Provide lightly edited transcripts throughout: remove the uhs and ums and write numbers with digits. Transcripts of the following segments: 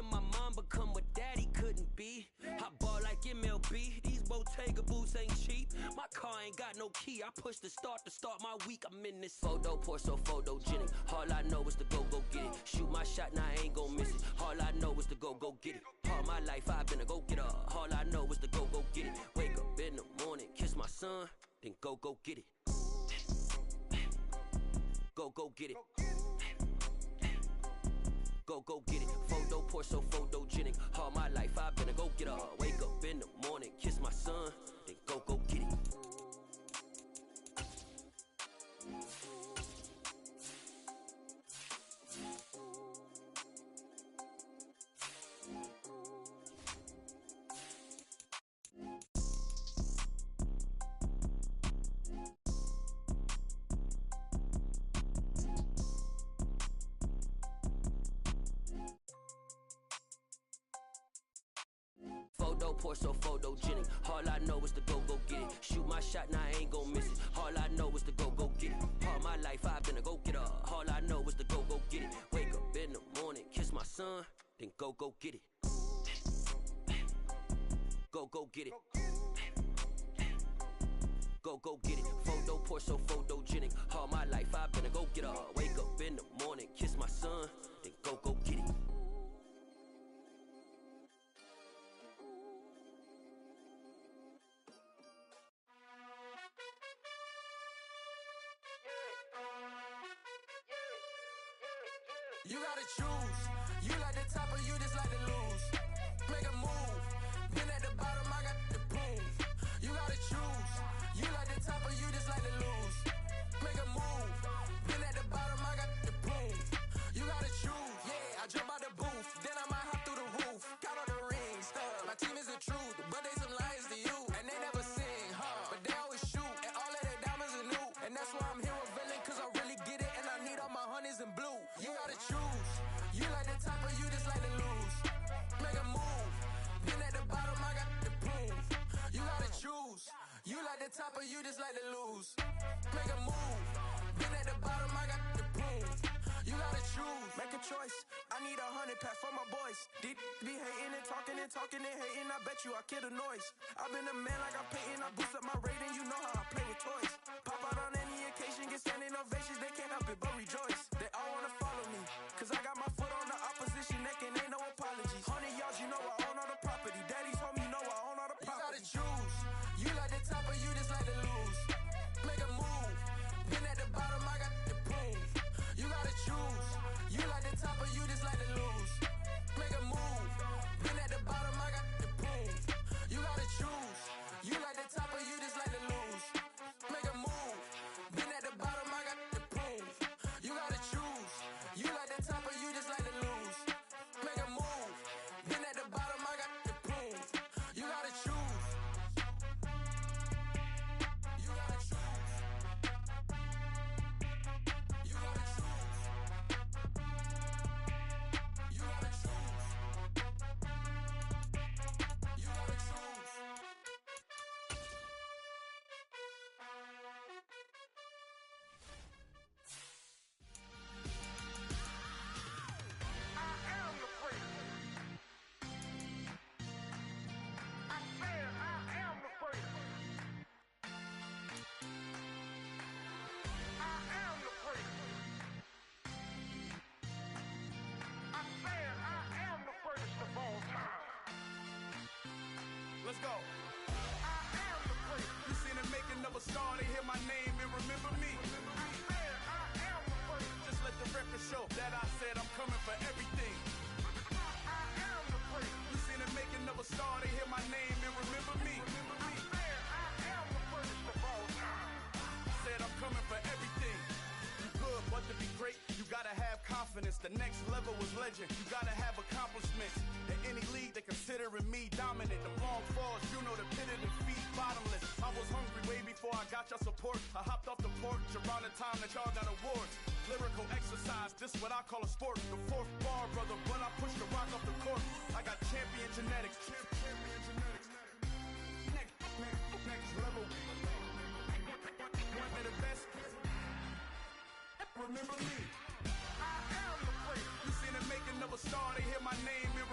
in my mind become what daddy couldn't be. I ball like MLB, these Bottega boots ain't cheap. My car ain't got no key, I push the start to start my week. I'm in this photo pour so photogenic. All I know is to go get it. Shoot my shot, now I ain't gon' miss it. All I know is to go get it. All my life I've been a go-getter. All I know is to go get it. Wake up in the morning, kiss my son, then go get it. Go get it. Go get it. Photo pour so photogenic. All my life I've been a go-getter. Wake up in the morning, kiss my son, then go get it. Pour so photogenic. All I know is to go get it. Shoot my shot, now I ain't gon' miss it. All I know is to go get it. All my life I've been a go-getter. All I know is to go get it. Wake up in the morning, kiss my son, then go get it. Go get it. Go get it. Photo pour so photogenic. All my life I've been a go-getter. Wake up in the morning, kiss my son, then go get it. You gotta choose. You like the top or you just like to lose. Make a move. Been at the bottom, I got the proof. You gotta choose. You like the top or you just like to lose. Make a move. Been at the bottom, I got the proof. You gotta choose. Yeah, I jump out the booth, then I might hop through the roof. Count all the rings. My team is the truth, but they some liars to you. And they never sing, but they always shoot. And all of their diamonds are new. And that's why I'm here with villain, cause I really get it. And I need all my honeys in blue. You gotta choose. You like the top or you just like to lose. Make a move. Been at the bottom, I got the proof. You gotta choose. You like the top or you just like to lose. Make a move. Been at the bottom, I got the proof. You gotta choose. Make a choice. I need 100 pack for my boys. Deep be hating and talking and hating. I bet you I kill the noise. I've been a man like I'm painting. I boost up my rating. You know how I play with toys. Pop out on any occasion, get standing ovations. They can't help it but rejoice. They all wanna follow me, cause I got my foot on the opposition neck and ain't no apologies. 100 yards, you know I own all the property. Daddy's home, you know I own all the property. You gotta choose. You like the top or you just like to lose. Make a move. Been at the bottom, I got the proof. You gotta choose. You like the top or you just like to lose. Make a move. Been at the bottom, I got the proof. You gotta choose. You like the top or you just like to lose. Make a move. Been at the bottom, I got the proof. You gotta choose. You like the top or you just like to lose. Make a move. Been at the bottom, I got the proof. You gotta choose. You gotta choose. You gotta choose. You gotta choose. You gotta choose. Let's go. I am the prince. You seen the making of a star, they hear my name and remember me. I am the prince. Just let the record show that I said I'm coming for everything. I am the prince. You seen the making of a star, they hear my name and remember me. I am the prince of all time. Said I'm coming for everything. You good, but to be great, you gotta have confidence. The next level was legend. You gotta have accomplishments. In any league, they considering me dominant. The long falls, you know the pit of defeat, bottomless. I was hungry way before I got your support. I hopped off the porch around the time that y'all got awards. Lyrical exercise, this what I call a sport. The fourth bar, brother, when I push the rock off the court. I got champion genetics. Champion genetics. Next level. One of the best. Remember me. I am the prince. You seen the making of a star, they hear my name and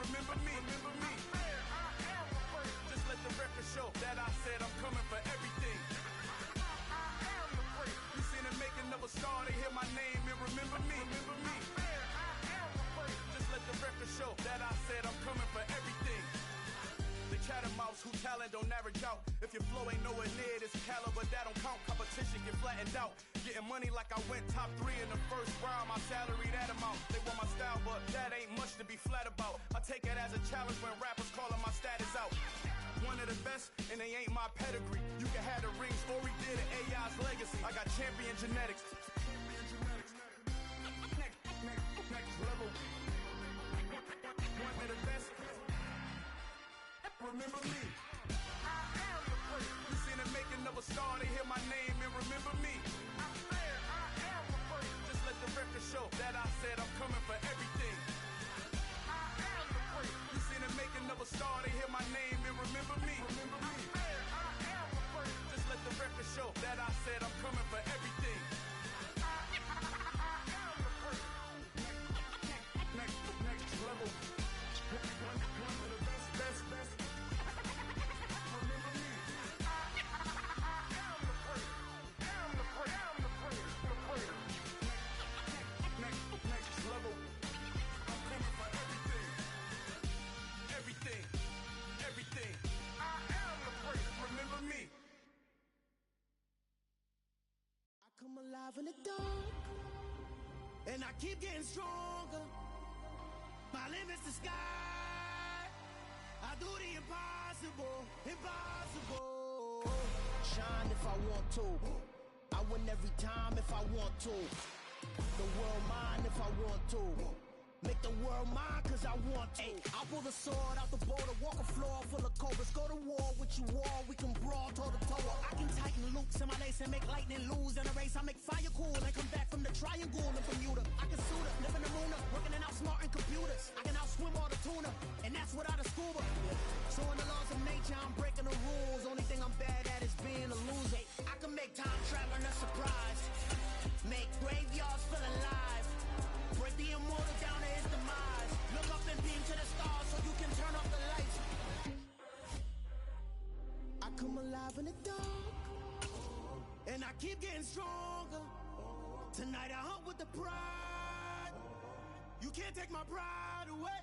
don't average out. If your flow ain't nowhere near this caliber, that don't count. Competition get flattened out. Getting money like I went top 3 in the first round. My salary that amount. They want my style, but that ain't much to be flat about. I take it as a challenge when rappers calling my status out. One of the best, and they ain't my pedigree. You can have the rings, or we did it, AI's legacy. I got champion genetics. Next level. One of the best. Remember me. I am the first. You seen the making of a star, they hear my name and remember me. I said I am the first. Just let the record show that I said I'm coming for everything. I am the first. You seen the making of a star, they hear my name and remember me. Remember me. I said I am the first. Just let the record show that I said I'm coming for everything. I am the first. Next level. One of the best. Remember me. I am the first. Am the first. Next level. I'm coming for everything. Everything. I am the first. Remember me. I come alive in the dark, and I keep getting stronger. My limit's the sky. I do the impossible. Shine if I want to. I win every time if I want to. The world mine if I want to. Make the world mine cause I want to. I'll pull the sword out the border, walk a floor full of cobras. Go to war with you all, we can brawl toe to toe. I can tighten loops in my lace and make lightning lose in a race. I make fire cool and come back from the triangle in Bermuda. I can suit up, live in the moon, working and outsmarting computers. I can outswim all the tuna, and that's without a scuba. So in the laws of nature, I'm breaking the rules. Only thing I'm bad at is being a loser. I can make time traveling a surprise, make graveyards feel alive, break the immortal down to his demise. Look up and beam to the stars so you can turn off the lights. I come alive in the dark, and I keep getting stronger. Tonight I hunt with the pride. You can't take my pride away.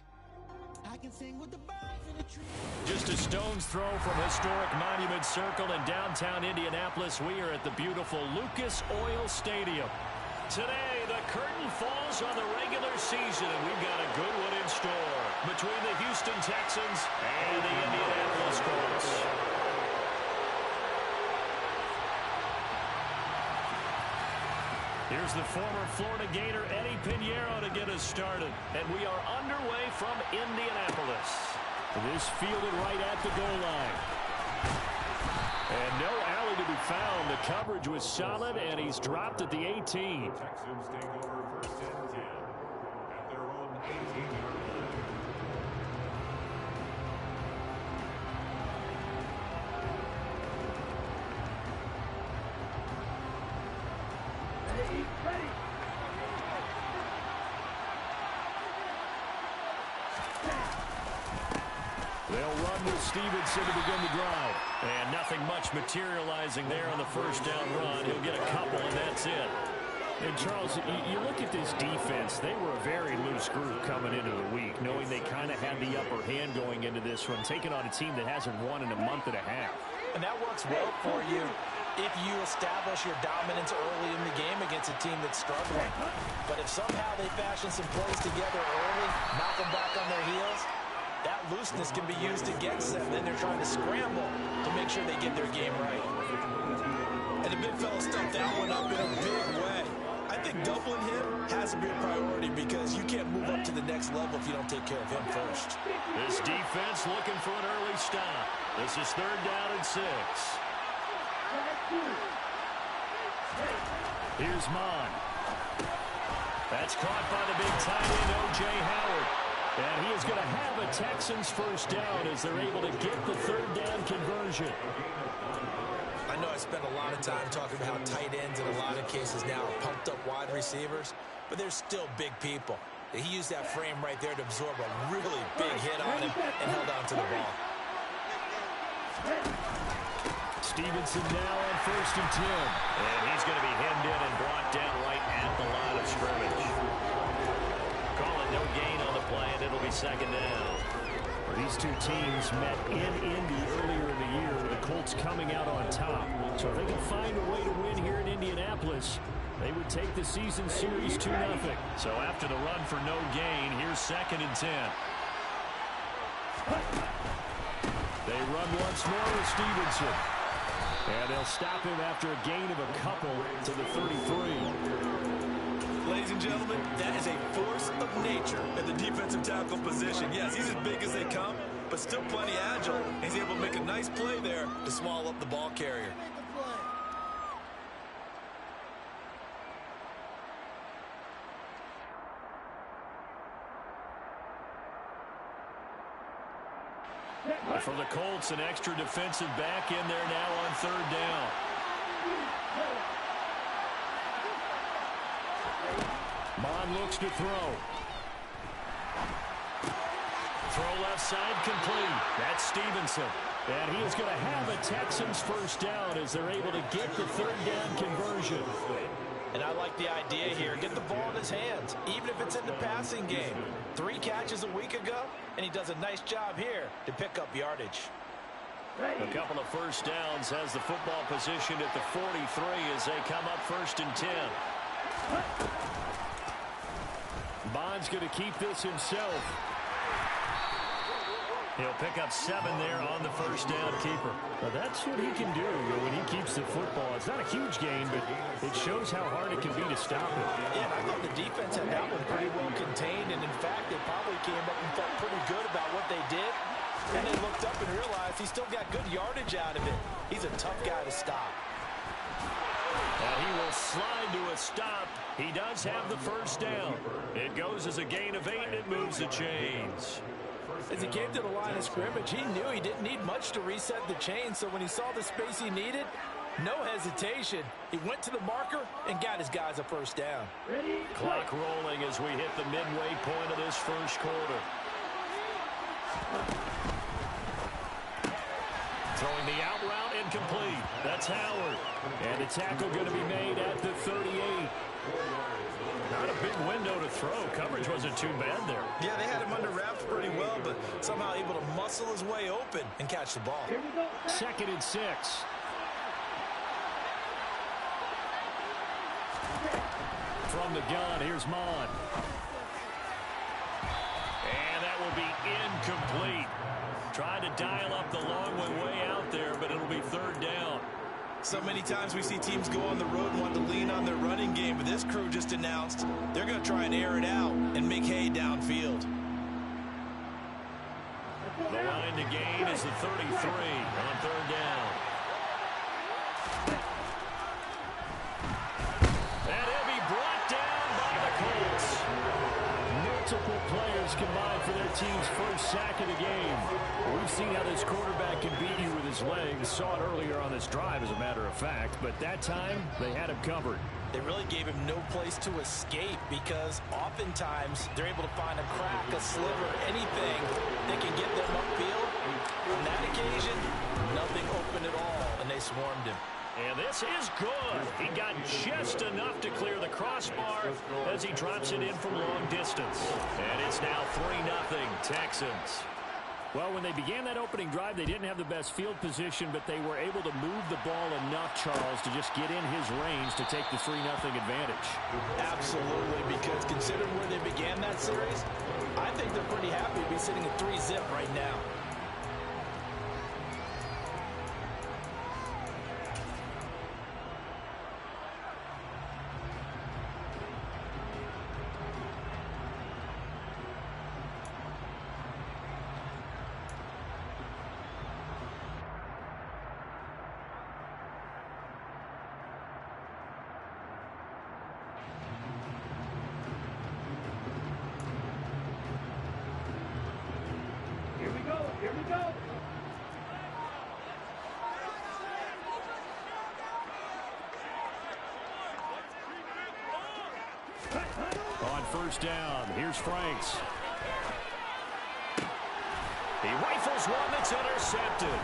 I can sing with the birds in the trees. Just a stone's throw from historic Monument Circle in downtown Indianapolis. We are at the beautiful Lucas Oil Stadium. Today, the curtain falls on the regular season, and we've got a good one in store between the Houston Texans and the Indianapolis Colts. Here's the former Florida Gator Eddie Pinheiro to get us started. And we are underway from Indianapolis. This fielded right at the goal line. And no alley to be found. The coverage was solid, and he's dropped at the 18. Texans take over first and 10 at their own 18-yard line. They'll run with Stevenson to begin the drive. And nothing much materializing there on the first down run. He'll get a couple, and that's it. And, Charles, you look at this defense. They were a very loose group coming into the week, knowing they kind of had the upper hand going into this one, taking on a team that hasn't won in a month and a half. And that works well for you if you establish your dominance early in the game against a team that's struggling. But if somehow they fashion some plays together early, knock them back on their heels, that looseness can be used against them. Then they're trying to scramble to make sure they get their game right. And the big fella stumped that one up in a big way. I think doubling him has to be a priority because you can't move up to the next level if you don't take care of him first. This defense looking for an early stop. This is 3rd down and 6. Here's Mon. That's caught by the big tight end, O.J. Howard. And he is going to have a Texans first down as they're able to get the 3rd down conversion. I know I spent a lot of time talking about how tight ends in a lot of cases now are pumped up wide receivers, but they're still big people. He used that frame right there to absorb a really big hit on him and held on to the ball. Stevenson now on 1st and 10. And he's going to be hemmed in and brought down right at the line of scrimmage. Call it no gain on the play, and it'll be 2nd down. These two teams met in Indy earlier in the year, with the Colts coming out on top. So if they can find a way to win here in Indianapolis, they would take the season series 2-0. So after the run for no gain, here's 2nd and 10. They run once more with Stevenson. And they'll stop him after a gain of a couple to the 33. Ladies and gentlemen, that is a force of nature at the defensive tackle position. Yes, he's as big as they come, but still plenty agile. He's able to make a nice play there to swallow up the ball carrier. For the Colts, an extra defensive back in there now on 3rd down. Bond looks to throw. Throw left side complete. That's Stevenson. And he is going to have a Texans first down as they're able to get the 3rd down conversion. And I like the idea here. Get the ball in his hands, even if it's in the passing game. 3 catches a week ago, and he does a nice job here to pick up yardage. A couple of first downs has the football positioned at the 43 as they come up 1st and 10. Bond's going to keep this himself. He'll pick up 7 there on the first down keeper. Well, that's what he can do when he keeps the football. It's not a huge gain, but it shows how hard it can be to stop it. Yeah, I thought the defense had that one pretty well contained, and in fact, they probably came up and felt pretty good about what they did. And they looked up and realized he still got good yardage out of it. He's a tough guy to stop. And he will slide to a stop. He does have the first down. It goes as a gain of 8, and it moves the chains. As he came to the line of scrimmage, he knew he didn't need much to reset the chain, so when he saw the space he needed, no hesitation. He went to the marker and got his guys a first down. Clock rolling as we hit the midway point of this first quarter. Throwing the out route incomplete. That's Howard. And the tackle going to be made at the 38. Not a big window to throw. Coverage wasn't too bad there. Yeah, they had him under wraps pretty well, but somehow able to muscle his way open and catch the ball. 2nd and 6. From the gun, here's Mon. And that will be incomplete. Tried to dial up the long way out there, but it'll be 3rd down. So many times we see teams go on the road and want to lean on their running game, but this crew just announced they're going to try and air it out and make hay downfield. The line to gain is the 33 on 3rd down. And he'll be brought down by the Colts. Multiple players combined for their team's first sack of the game. We've seen how this quarterback can beat you with his legs. Saw it earlier on this drive, as a matter of fact. But that time, they had him covered. They really gave him no place to escape because oftentimes they're able to find a crack, a sliver, anything that can get them upfield. On that occasion, nothing open at all, and they swarmed him. And this is good. He got just enough to clear the crossbar as he drops it in from long distance. And it's now 3-0 Texans. Well, when they began that opening drive, they didn't have the best field position, but they were able to move the ball enough, Charles, to just get in his range to take the 3-0 advantage. Absolutely, because considering where they began that series, I think they're pretty happy to be sitting at 3-0 right now. Here we go. On 1st down, here's Franks. He rifles one that's intercepted.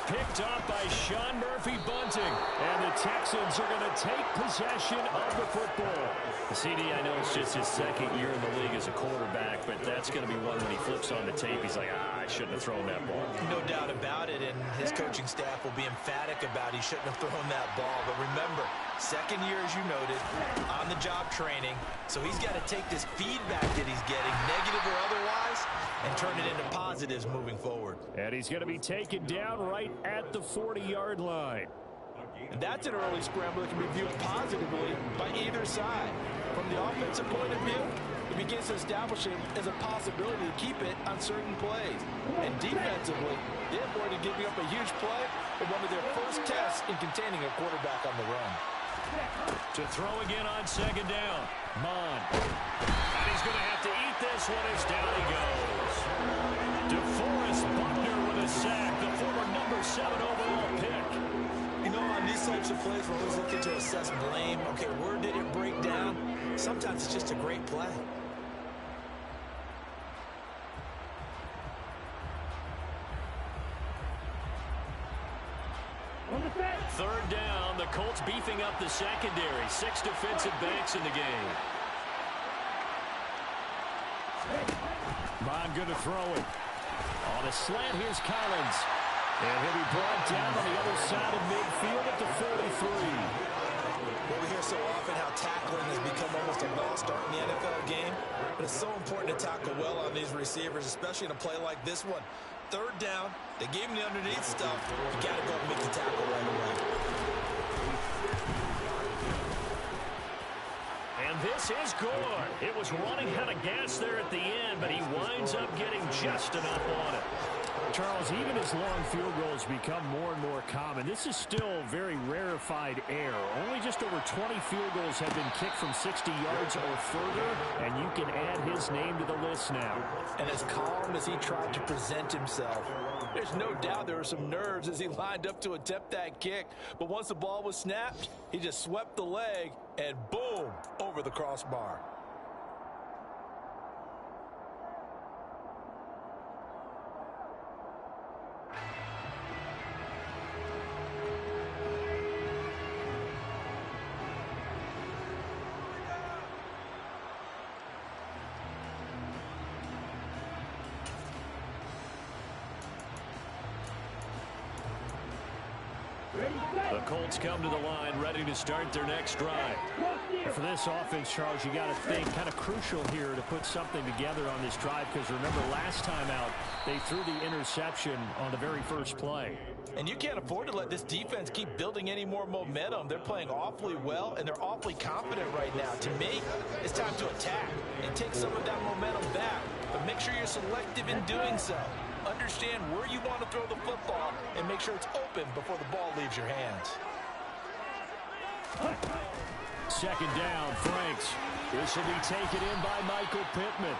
Picked up by Sean Murphy-Bunting. And the Texans are going to take possession of the football. CD, I know it's just his 2nd year in the league as a quarterback, but that that's going to be one when he flips on the tape. He's like, I shouldn't have thrown that ball. No doubt about it, and his coaching staff will be emphatic about he shouldn't have thrown that ball. But remember, second year, as you noted, on-the-job training. So he's got to take this feedback that he's getting, negative or otherwise, and turn it into positives moving forward. And he's going to be taken down right at the 40-yard line. And that's an early scramble that can be viewed positively by either side. From the offensive point of view, it begins to establish it as a possibility to keep it on certain plays. And defensively, they avoided giving up a huge play in one of their first tests in containing a quarterback on the run. To throw again on second down. Mon. And he's going to have to eat this one as down he goes. DeForest Buckner with a sack, the former number 7 overall pick. You know, on these types of plays, we're always looking to assess blame. Okay, where did it break down? Sometimes it's just a great play. Third down, the Colts beefing up the secondary. 6 defensive backs in the game. Mon going to throw it. On a slant, here's Collins. And he'll be brought down on the other side of midfield at the 43. Well, we hear so often how tackling has become almost a lost art in the NFL game. But it's so important to tackle well on these receivers, especially in a play like this one. Third down, they gave him the underneath stuff. You got to go and make the tackle right away. And this is good. It was running out of gas there at the end, but he winds up getting just enough on it. Charles, even as long field goals become more and more common, this is still very rarefied air. Only just over 20 field goals have been kicked from 60 yards or further, and you can add his name to the list now. And as calm as he tried to present himself, there's no doubt there were some nerves as he lined up to attempt that kick. But once the ball was snapped, he just swept the leg, and boom, over the crossbar. The Colts come to the line, ready to start their next drive. For this offense, Charles, you got to think kind of crucial here to put something together on this drive, because remember last time out, they threw the interception on the very first play. And you can't afford to let this defense keep building any more momentum. They're playing awfully well, and they're awfully confident right now. To me, it's time to attack and take some of that momentum back, but make sure you're selective in doing so. Understand where you want to throw the football and make sure it's open before the ball leaves your hands. Second down, Franks. This will be taken in by Michael Pittman.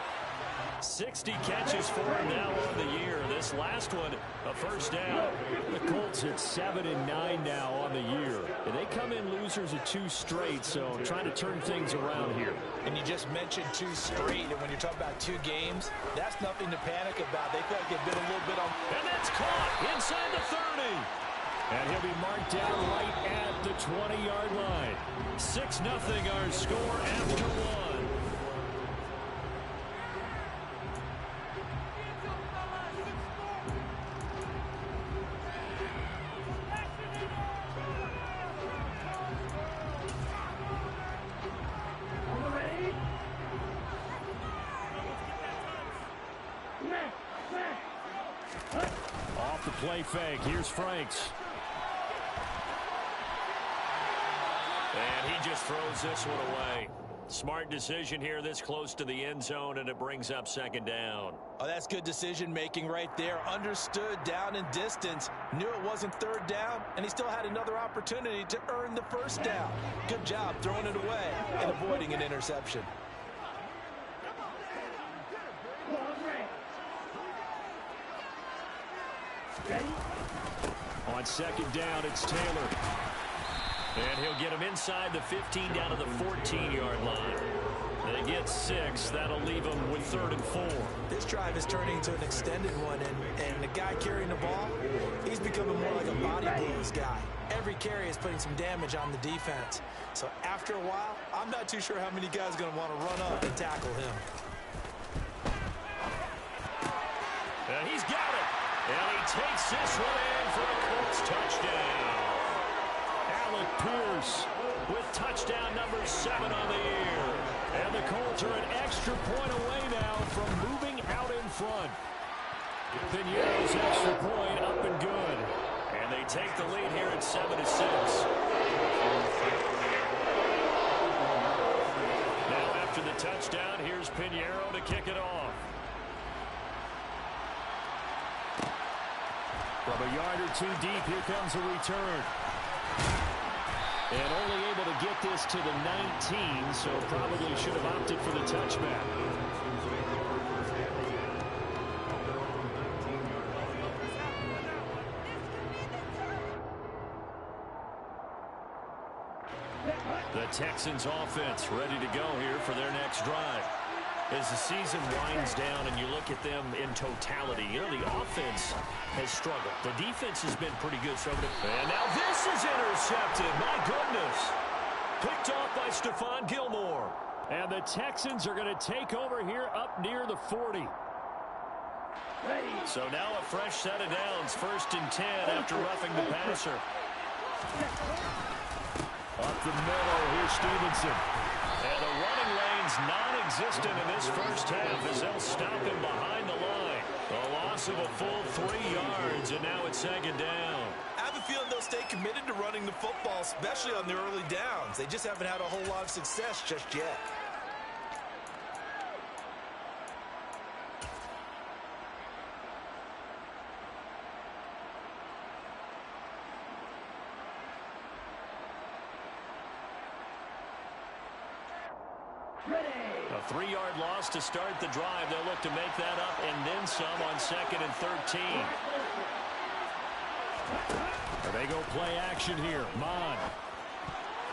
60 catches for him now on the year. This last one, a first down. The Colts at 7-9 now on the year. And they come in losers of 2 straight, so trying to turn things around here. And you just mentioned 2 straight, and when you're talking about 2 games, that's nothing to panic about. They feel like they've been a little bit on. And that's caught inside the 30. And he'll be marked down right at the 20-yard line. 6-0 our score after 1. Off the play fake, here's Franks. And he just throws this one away. Smart decision here this close to the end zone, and it brings up second down. Oh, that's good decision-making right there. Understood down and distance. Knew it wasn't third down, and he still had another opportunity to earn the first down. Good job throwing it away and avoiding an interception. On second down, it's Taylor. And he'll get him inside the 15 down to the 14-yard line. They get 6. That'll leave them with 3rd and 4. This drive is turning into an extended one, and the guy carrying the ball, he's becoming more like a body blues guy. Every carry is putting some damage on the defense. So after a while, I'm not too sure how many guys are going to want to run up and tackle him. takes this one in for a Colts touchdown. Alec Pierce with touchdown number 7 on the year. And the Colts are an extra point away now from moving out in front. Piñeiro's extra point up and good. And they take the lead here at 7-6. Now after the touchdown, here's Piñeiro to kick it off. From a yard or two deep, here comes a return. And only able to get this to the 19, so probably should have opted for the touchback. The Texans offense ready to go here for their next drive. As the season winds down and you look at them in totality, you know, the offense has struggled. The defense has been pretty good. And now this is intercepted. My goodness. Picked off by Stephon Gilmore. And the Texans are going to take over here up near the 40. So now a fresh set of downs. 1st and 10 after roughing the passer. Up the middle, here's Stevenson. And the running lane's non-existent in this first half as they'll stop him behind the line. A loss of a full 3 yards, and now it's 2nd down. I have a feeling they'll stay committed to running the football, especially on the early downs. They just haven't had a whole lot of success just yet. A 3-yard loss to start the drive. They'll look to make that up and then some on 2nd and 13. They go play action here. Mon.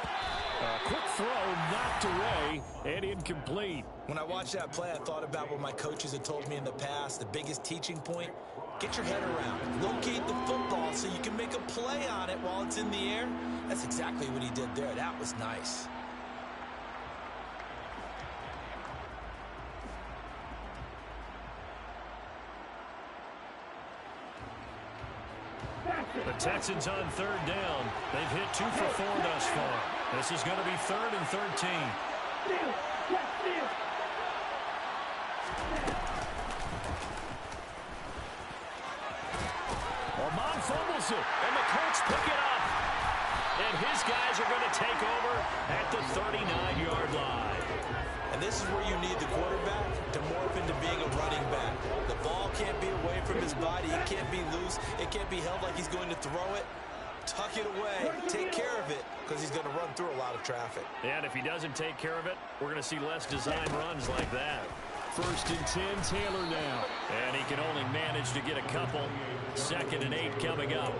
A quick throw knocked away and incomplete. When I watched that play, I thought about what my coaches had told me in the past. The biggest teaching point, get your head around. Locate the football so you can make a play on it while it's in the air. That's exactly what he did there. That was nice. The Texans on 3rd down. They've hit 2 for 4 thus far. This is going to be 3rd and 13. Mon fumbles it, and the Colts pick it up. And his guys are going to take over at the 39-yard line. And this is where you need the quarterback to morph into being a running back. The ball can't be away from his body. It can't be loose. It can't be held like he's going to throw it. Tuck it away. Take care of it because he's going to run through a lot of traffic. And if he doesn't take care of it, we're going to see less design runs like that. 1st and 10, Taylor now. And he can only manage to get a couple. 2nd and 8 coming up.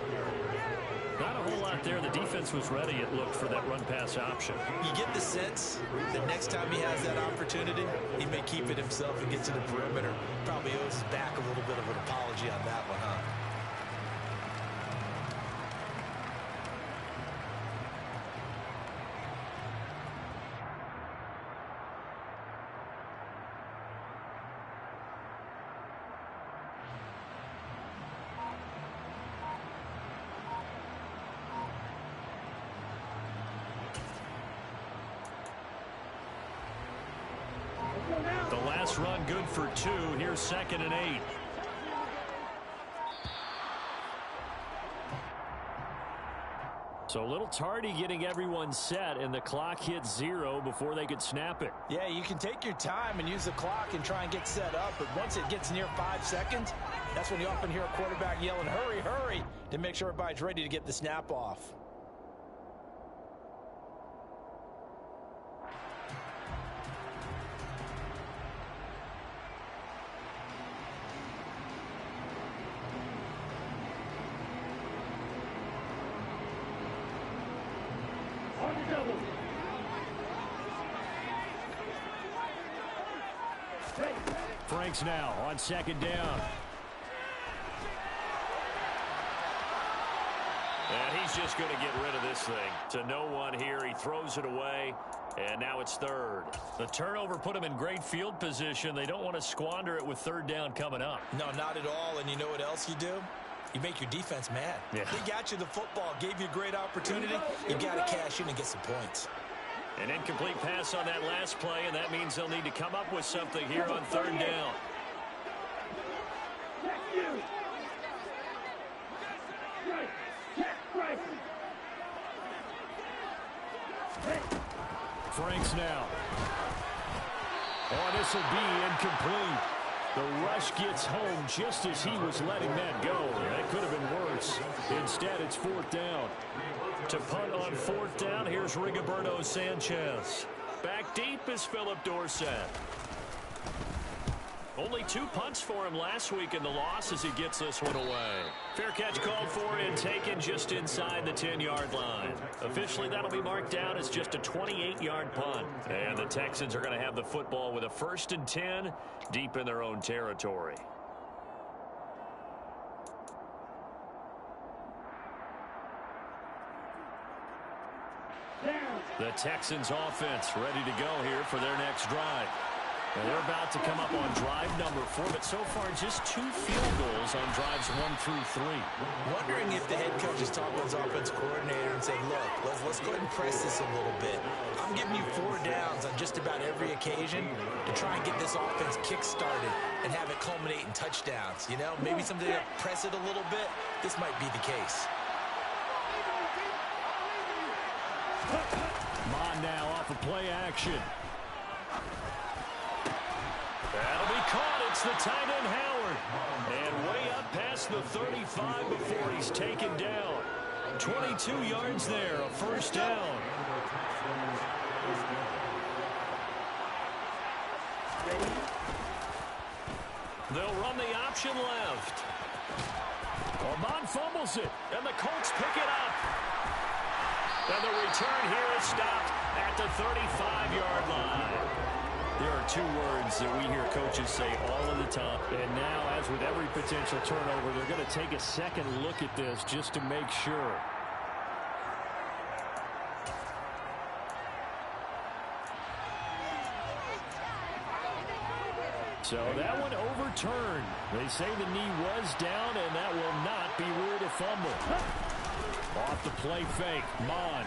Not a whole lot there. The defense was ready, it looked, for that run-pass option. You get the sense that next time he has that opportunity, he may keep it himself and get to the perimeter. Probably owes his back a little bit of an apology on that one, huh? The last run good for 2. Here's 2nd and 8. So a little tardy getting everyone set, and the clock hit 0 before they could snap it. Yeah, you can take your time and use the clock and try and get set up, but once it gets near 5 seconds, that's when you often hear a quarterback yelling, hurry, hurry, to make sure everybody's ready to get the snap off. Franks now on 2nd down. And he's just going to get rid of this thing. To no one here. He throws it away, and now it's 3rd. The turnover put him in great field position. They don't want to squander it with 3rd down coming up. No, not at all. And you know what else you do? You make your defense mad. Yeah. They got you the football, gave you a great opportunity. You got to cash in and get some points. An incomplete pass on that last play, and that means they'll need to come up with something here on 3rd down. Franks now. Oh, this will be incomplete. The rush gets home just as he was letting that go. That could have been worse. Instead, it's 4th down. To punt on 4th down, here's Rigoberto Sanchez. Back deep is Philip Dorsett. Only 2 punts for him last week in the loss as he gets this one away. Fair catch called for and taken just inside the 10-yard line. Officially, that'll be marked down as just a 28-yard punt. And the Texans are going to have the football with a 1st and 10 deep in their own territory. The Texans offense ready to go here for their next drive. And they're about to come up on drive number 4, but so far just 2 field goals on drives 1 through 3. Wondering if the head coach is talking to his offensive coordinator and saying, look, let's go ahead and press this a little bit. I'm giving you 4 downs on just about every occasion to try and get this offense kick-started and have it culminate in touchdowns. You know, maybe something to press it a little bit. This might be the case. Mon now off of play action. That'll be caught. It's the tight end, Howard. And way up past the 35 before he's taken down. 22 yards there, a 1st down. They'll run the option left. Mon fumbles it, and the Colts pick it up. And the return here is stopped at the 35-yard line. There are 2 words that we hear coaches say all of the time. And now, as with every potential turnover, they're going to take a second look at this just to make sure. So that one overturned. They say the knee was down, and that will not be ruled a fumble. Off the play fake, Mon.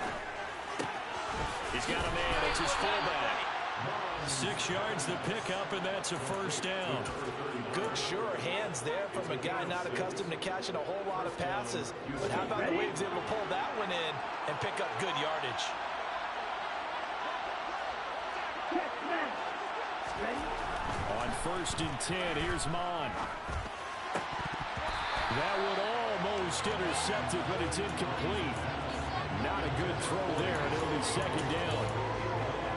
He's got a man. It's his fullback. 6 yards the pickup, and that's a 1st down. Good, sure hands there from a guy not accustomed to catching a whole lot of passes. But how about the way he was able to pull that one in and pick up good yardage? On 1st and 10, here's Mon. That would almost intercept it, but it's incomplete. Not a good throw there, and it'll be 2nd down.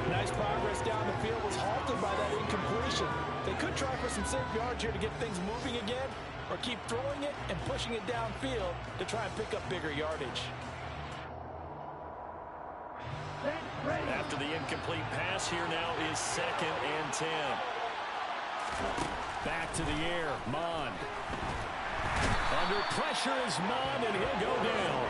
Nice progress down the field was halted by that incompletion. They could try for some safe yards here to get things moving again, or keep throwing it and pushing it downfield to try and pick up bigger yardage. After the incomplete pass, here now is 2nd and 10. Back to the air, Mon. Under pressure is Mon, and he'll go down.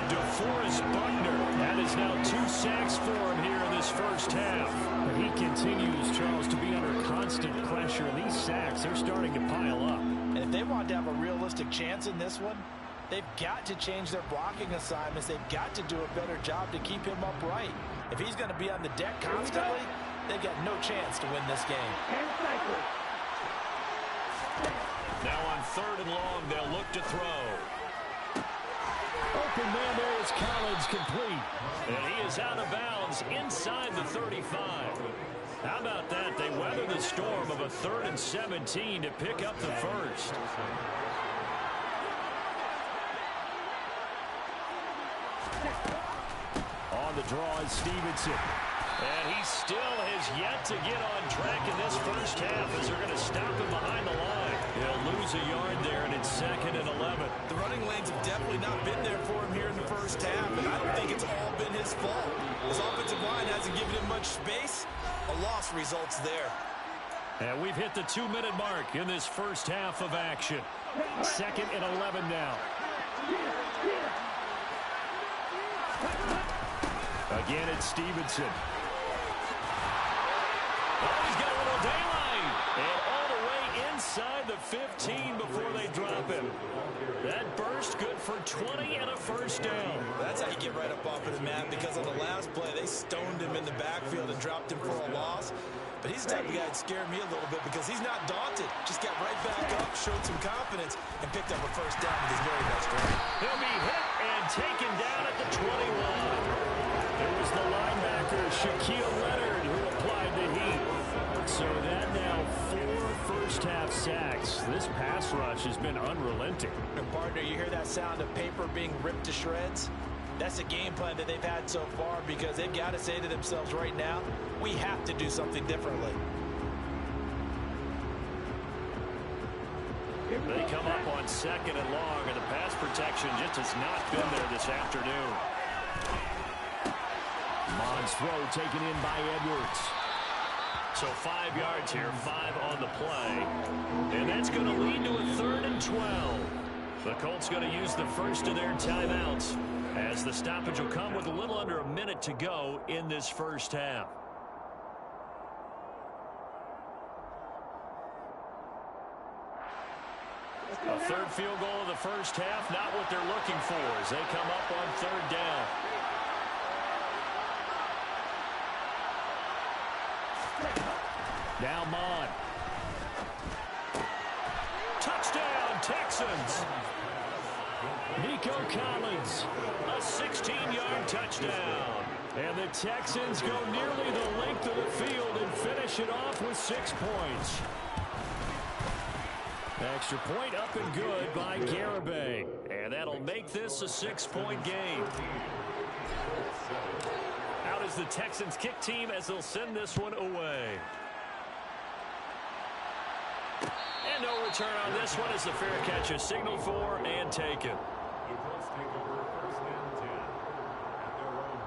DeForest Buckner. That is now 2 sacks for him here in this 1st half. He continues, Charles, to be under constant pressure, and these sacks, they're starting to pile up. And if they want to have a realistic chance in this one, they've got to change their blocking assignments. They've got to do a better job to keep him upright. If he's going to be on the deck constantly, they've got no chance to win this game. Now on 3rd and long, they'll look to throw. Open man there is Collins, complete. And he is out of bounds inside the 35. How about that? They weather the storm of a 3rd and 17 to pick up the 1st. On the draw is Stevenson. And he still has yet to get on track in this 1st half as they're going to stop him behind the line. He'll lose a yard there, and it's 2nd and 11. The running lanes have definitely not been there for him here in the 1st half, and I don't think it's all been his fault. His offensive line hasn't given him much space. A loss results there. And we've hit the 2-minute mark in this 1st half of action. 2nd and 11 now. Again, it's Stevenson. Oh, he's got a little daylight. And all the way inside the 15 before they drop him. That burst good for 20 and a first down. That's how you get right up off of the mat, because on the last play, they stoned him in the backfield and dropped him for a loss. But he's the type of guy that scared me a little bit because he's not daunted. Just got right back up, showed some confidence, and picked up a first down with his very best friend. He'll be hit and taken down at the 21. It was the linebacker, Shaquille Leonard, who applied the heat. So that now 4 first-half sacks. This pass rush has been unrelenting. And partner, you hear that sound of paper being ripped to shreds? That's the game plan that they've had so far, because they've got to say to themselves right now, we have to do something differently. They come up on 2nd and long, and the pass protection just has not been there this afternoon. Mond's throw taken in by Edwards. So 5 yards here, 5 on the play. And that's going to lead to a 3rd and 12. The Colts going to use the first of their timeouts, as the stoppage will come with a little under a minute to go in this first half. A 3rd field goal of the first half, not what they're looking for as they come up on 3rd down. Now Mon. Touchdown, Texans. Nico Collins, a 16-yard touchdown. And the Texans go nearly the length of the field and finish it off with 6 points. Extra point up and good by Garibay. And that'll make this a 6-point game. Out is the Texans kick team as they'll send this one away. And no return on this one as the fair catch is signaled for and taken. The Colts take over 1st and 10 at their own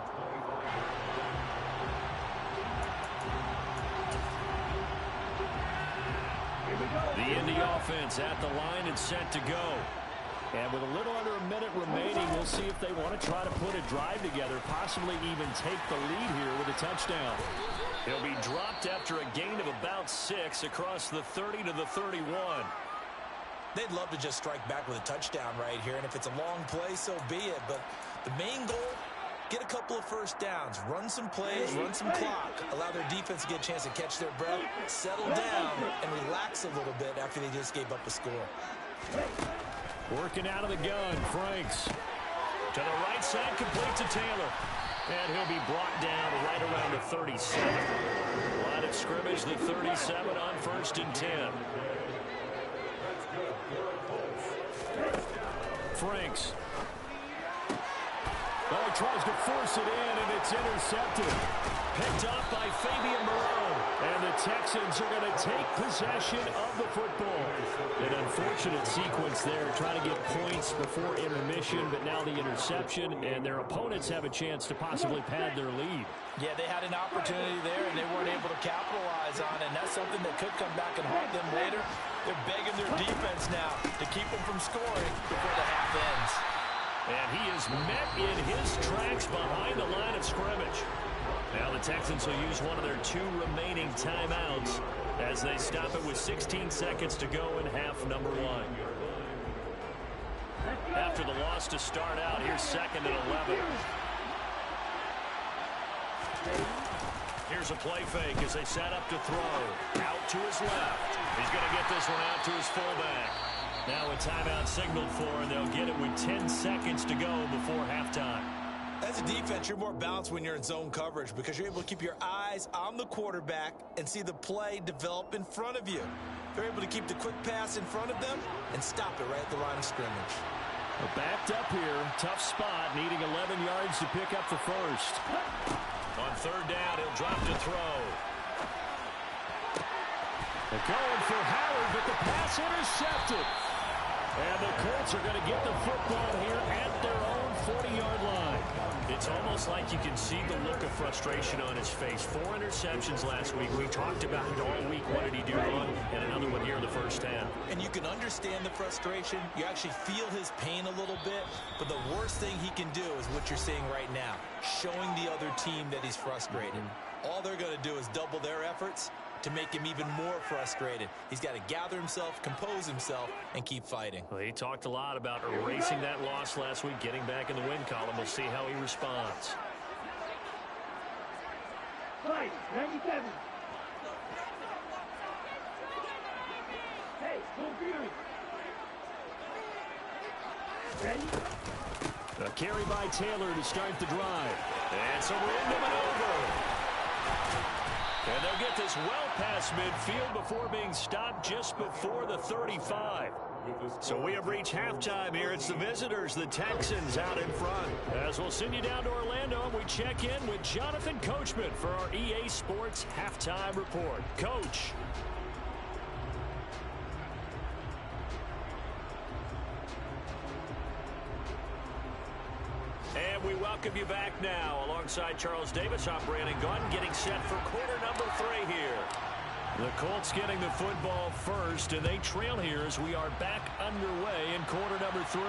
25. The Indy offense at the line and set to go. And with a little under a minute remaining, we'll see if they want to try to put a drive together, possibly even take the lead here with a touchdown. He'll be dropped after a gain of about 6 across the 30 to the 31. They'd love to just strike back with a touchdown right here, and if it's a long play, so be it. But the main goal, get a couple of first downs, run some plays, run some clock, allow their defense to get a chance to catch their breath, settle down, and relax a little bit after they just gave up a score. Working out of the gun, Franks. To the right side, complete to Taylor. And he'll be brought down right around the 37. Line of scrimmage, the 37 on 1st and 10. Franks. Oh, he tries to force it in, and it's intercepted. Picked up by Fabian Moreau. And the Texans are going to take possession of the football. An unfortunate sequence there, trying to get points before intermission, but now the interception, and their opponents have a chance to possibly pad their lead. Yeah, they had an opportunity there, and they weren't able to capitalize on it, and that's something that could come back and haunt them later. They're begging their defense now to keep them from scoring before the half ends. And he is met in his tracks behind the line of scrimmage. Now the Texans will use one of their 2 remaining timeouts as they stop it with 16 seconds to go in half number 1. After the loss to start out, here's 2nd and 11. Here's a play fake as they set up to throw. Out to his left. He's going to get this one out to his fullback. Now a timeout signaled for, and they'll get it with 10 seconds to go before halftime. As a defense, you're more balanced when you're in zone coverage because you're able to keep your eyes on the quarterback and see the play develop in front of you. They're able to keep the quick pass in front of them and stop it right at the line of scrimmage. Well, backed up here, tough spot, needing 11 yards to pick up the first. On 3rd down, he'll drop to throw. They're going for Howard, but the pass intercepted. And the Colts are going to get the football here at their own 40-yard line. It's almost like you can see the look of frustration on his face. 4 interceptions last week. We talked about it all week. What did he do wrong? And another one here in the first half. And you can understand the frustration. You actually feel his pain a little bit. But the worst thing he can do is what you're seeing right now, showing the other team that he's frustrated. All they're going to do is double their efforts, to make him even more frustrated. He's got to gather himself, compose himself, and keep fighting. Well, he talked a lot about erasing that loss last week, getting back in the win column. We'll see how he responds. Fight, 97. Hey, computer. Ready? A carry by Taylor to start the drive. And so we're into maneuver. And they'll get this well past midfield before being stopped just before the 35. So we have reached halftime here. It's the visitors, the Texans, out in front. As we'll send you down to Orlando, and we check in with Jonathan Coachman for our EA Sports Halftime Report. Coach. And we welcome you back now. Alongside Charles Davis, I'm Brandon Gunn, getting set for quarter number 3 here. The Colts getting the football first, and they trail here as we are back underway in quarter number 3.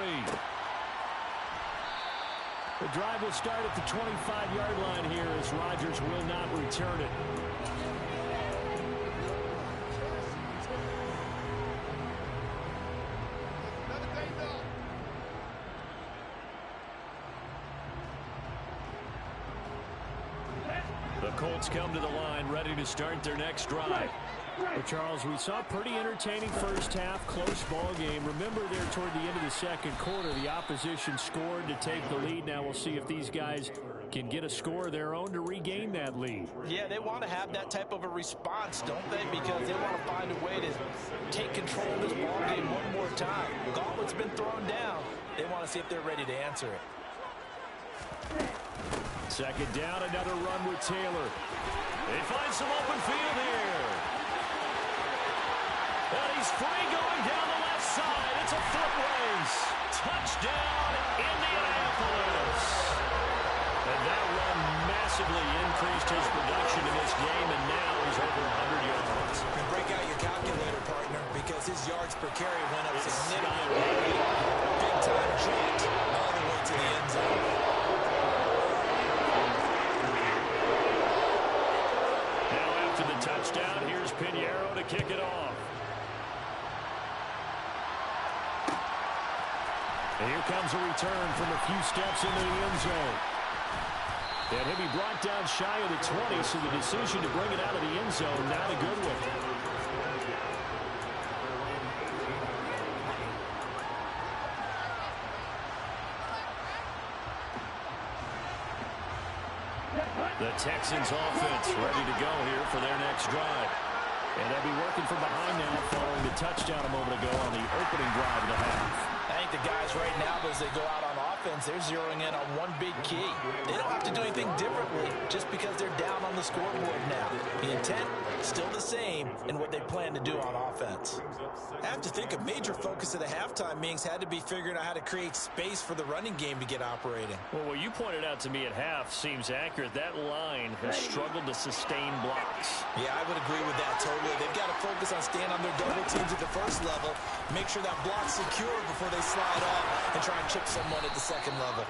The drive will start at the 25-yard line here as Rodgers will not return it. The Colts come to the line, ready to start their next drive. Well, Charles, we saw a pretty entertaining first half, close ball game. Remember there toward the end of the second quarter, the opposition scored to take the lead. Now we'll see if these guys can get a score of their own to regain that lead. Yeah, they want to have that type of a response, don't they? Because they want to find a way to take control of this ball game one more time. Gauntlet's been thrown down. They want to see if they're ready to answer it. Second down, another run with Taylor. They find some open field here. And he's free going down the left side. It's a foot race. Touchdown, Indianapolis. And that run massively increased his production in this game, and now he's over 100 yards. And break out your calculator, partner, because his yards per carry went up significantly. Big-time jaunt all the way to the end zone. Now after the touchdown, here's Pinheiro to kick it off. And here comes a return from a few steps into the end zone. And he'll be brought down shy of the 20, so the decision to bring it out of the end zone, not a good one. The Texans offense ready to go here for their next drive. And they'll be working from behind now following the touchdown a moment ago on the opening drive of the half. I think the guys right now, as they go out on offense, they're zeroing in on one big key. They don't have to do anything differently just because they're down on the scoreboard now. The intent, still the same in what they plan to do on offense. I have to think a major focus of the halftime meetings had to be figuring out how to create space for the running game to get operating. Well, what you pointed out to me at half seems accurate. That line has struggled to sustain blocks. Yeah, I would agree with that totally. They've got to focus on staying on their double teams at the first level, make sure that block's secure before they slide off and try and chip someone at the second level.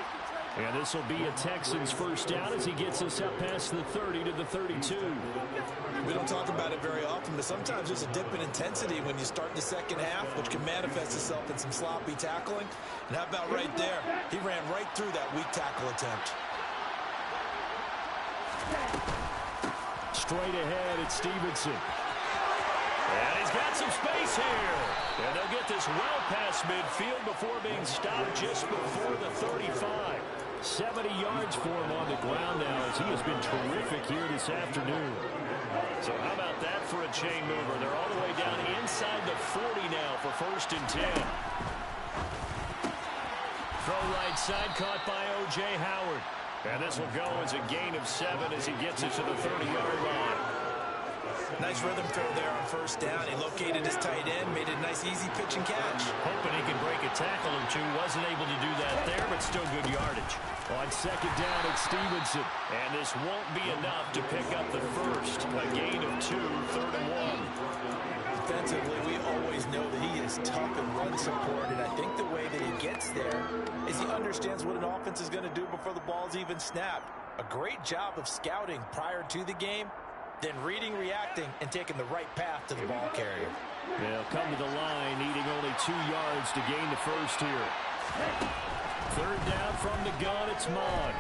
And this will be a Texans first down as he gets us up past the 30 to the 32. We don't talk about it very often, but sometimes there's a dip in intensity when you start the second half, which can manifest itself in some sloppy tackling. And how about right there? He ran right through that weak tackle attempt. Straight ahead, it's Stevenson. And he's got some space here. And they'll get this well past midfield before being stopped just before the 35. 70 yards for him on the ground now as he has been terrific here this afternoon. So how about that for a chain mover? They're all the way down inside the 40 now for 1st and 10. Throw right side caught by O.J. Howard. And this will go as a gain of 7 as he gets it to the 30-yard line. Nice rhythm throw there on first down. He located his tight end, made it a nice easy pitch and catch. Hoping he could break a tackle or two. Wasn't able to do that there, but still good yardage. On second down, it's Stevenson. And this won't be enough to pick up the first. A gain of 2, 3rd and 1. Defensively, we always know that he is tough in run support, and I think the way that he gets there is he understands what an offense is going to do before the ball's even snapped. A great job of scouting prior to the game, then reading, reacting, and taking the right path to the ball carrier. They'll come to the line, needing only 2 yards to gain the first here. Third down from the gun, it's Mon.